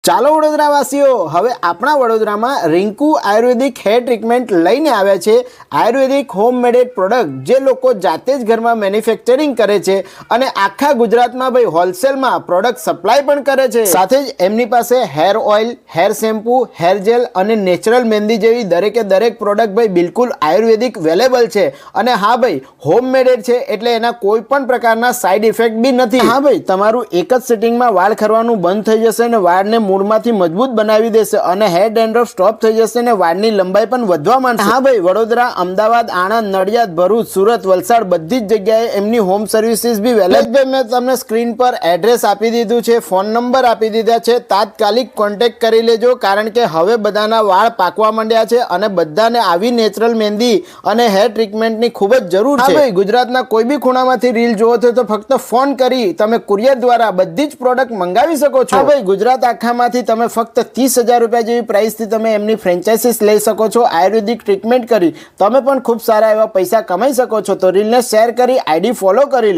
ચાલો વડોદરાવાસીઓ, હવે આપણા વડોદરામાં રિંકુ આયુર્વેદિક હેર ટ્રીટમેન્ટ લઈને આવ્યા છે. આયુર્વેદિક હોમ મેડેડ પ્રોડક્ટ જે લોકો જાતે જ ઘરમાં મેન્યુફેક્ચરિંગ કરે છે અને આખા ગુજરાતમાં ભાઈ હોલસેલમાં પ્રોડક્ટ સપ્લાય પણ કરે છે. સાથે જ એમની પાસે hair oil, hair shampoo, hair gel અને નેચરલ મહેંદી જેવી દરેકે દરેક પ્રોડક્ટ ભાઈ બિલકુલ આયુર્વેદિક અવેલેબલ છે. અને હા ભાઈ, હોમ મેડેડ છે એટલે એના કોઈ પણ પ્રકારના સાઇડ ઇફેક્ટ બી નથી. હા ભાઈ, તમારું એક જ સિટિંગમાં વાળ ખરવાનું બંધ થઈ જશે અને વાળને મૂળમાંથી મજબૂત બનાવી દેશે અને હેર ડેન્ડ્રફ સ્ટોપ થઈ જશે અને વાળની લંબાઈ પણ વધવા માંડશે. હા ભાઈ, વડોદરા, અમદાવાદ, આણંદ, નડિયાદ, ભરૂચ, સુરત, વલસાડ બધી જ જગ્યાએ એમની હોમ સર્વિસીસ બી અવેલેબલ. મેં તમને સ્ક્રીન પર એડ્રેસ આપી દીધું છે, ફોન નંબર આપી દીધા છે. તાત્કાલિક કોન્ટેક્ટ કરી લેજો, કારણ કે હવે બધાના વાળ પાકવા માંડ્યા છે અને બધાને આવી નેચરલ મહેંદી અને હેર ટ્રીટમેન્ટની ખૂબ જ જરૂર છે. હા ભાઈ, ગુજરાતના કોઈ બી ખૂણામાંથી રીલ જોવો છો તો ફક્ત ફોન કરી તમે કુરિયર દ્વારા બધી જ પ્રોડક્ટ મંગાવી શકો છો. હા ભાઈ, ગુજરાત આખામાંથી તમે ફક્ત 30,000 રૂપિયા જેવી પ્રાઇસથી તમે એમની ફ્રેન્ચાઇઝીસ લઈ શકો છો. આયુર્વેદિક ટ્રીટમેન્ટ કરી તમે પણ ખૂબ સારા એવા પૈસા કમાઈ શકો છો. તો રીલને શેર કરી આઈડી ફોલો કરી લો.